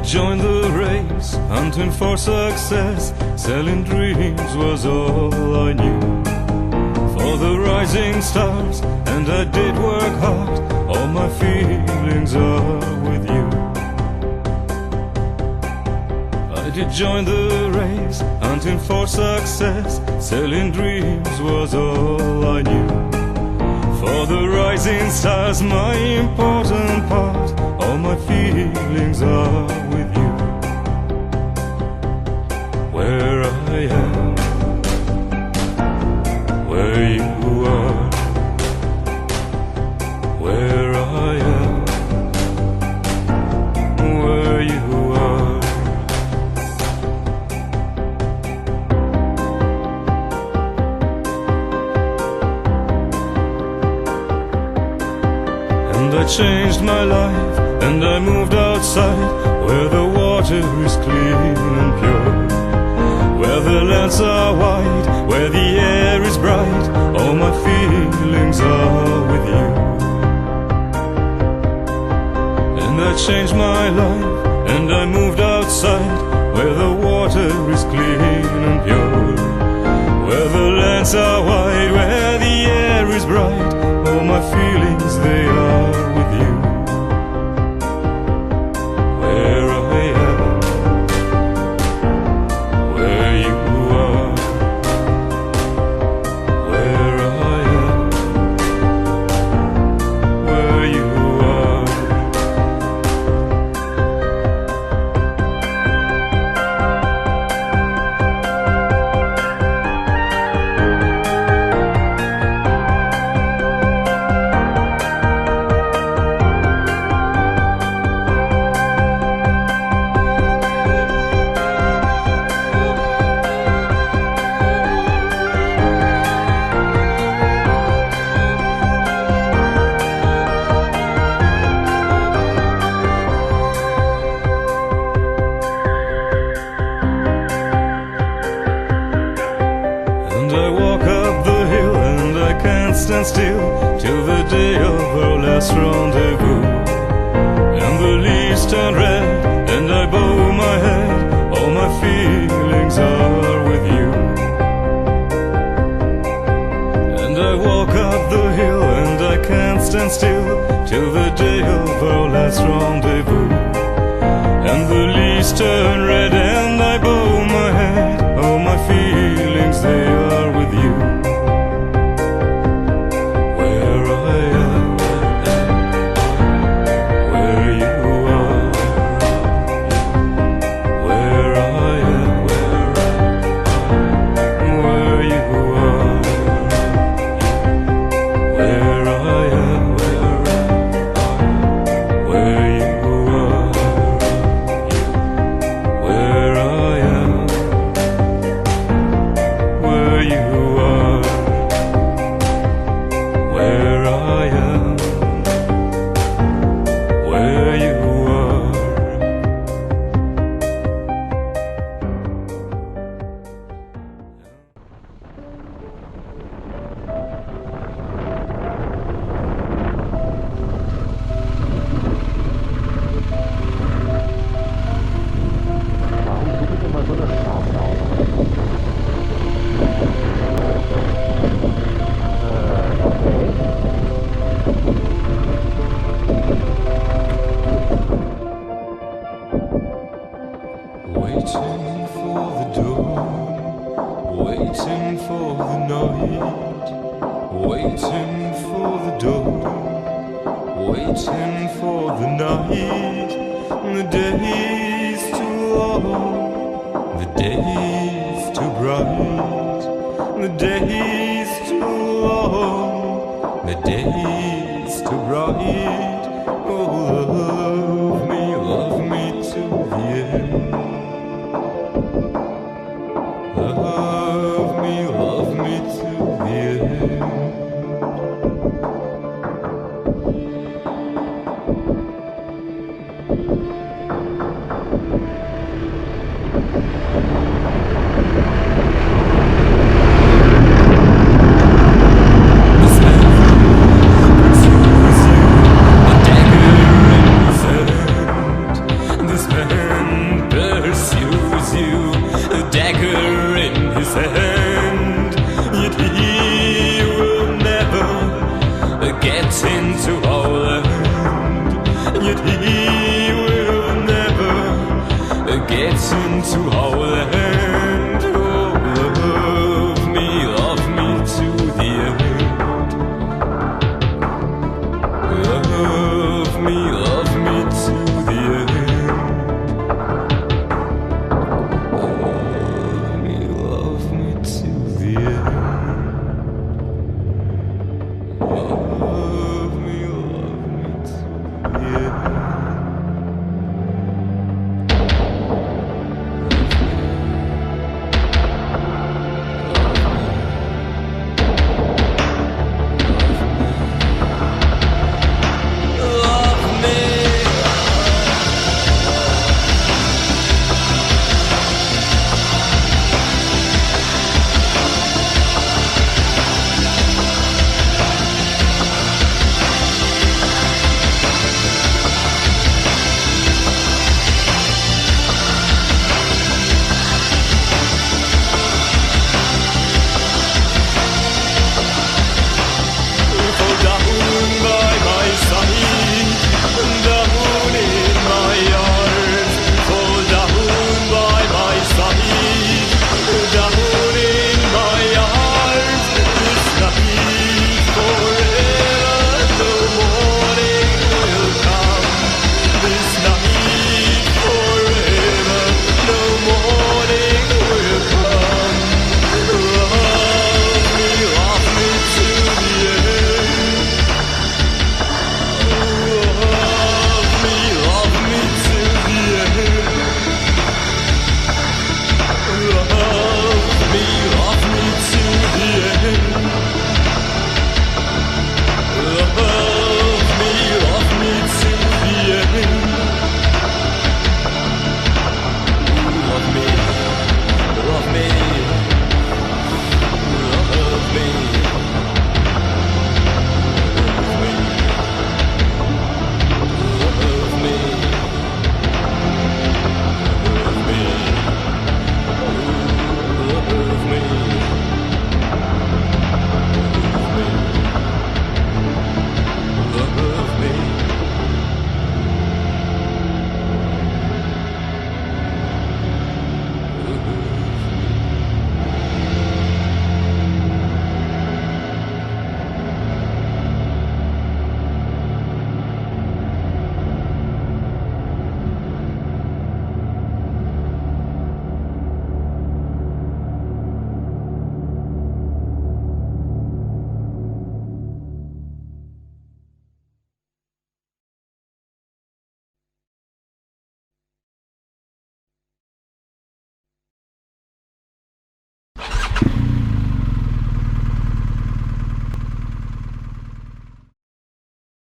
join the race, hunting for success. Selling dreams was all I knew. For the rising stars, and I did work hard. All my feelings are with you. I did join the race, hunting for success. Selling dreams was all I knew. For the rising stars, my important part. All my feelings are with you. Where I am, where you are. Where I am, where you are. And I changed my life, and I moved outside, where the water is clean and pure, where the lands are wide, where the air is bright. All my feelings are with you. And I changed my life, and I moved outside, where the water is clean and pure, where the lands are wide, where the air is bright. All my feelings, they are with you. Where I am, where you are. Where I am, where you are. Stand still till the day of our last rendezvous. And the leaves turn red, and I bow my head. All my feelings are with you. And I walk up the hill, and I can't stand still till the day of our last rendezvous. And the leaves turn red, and I bow my head. All my feelings, they are with you. Waiting for the night. The day's too long, the day's too bright. The day's too long, the day's too bright. Oh, love me to the end. Love me to the end. A dagger in the get into our land. Yet he will never get into our land.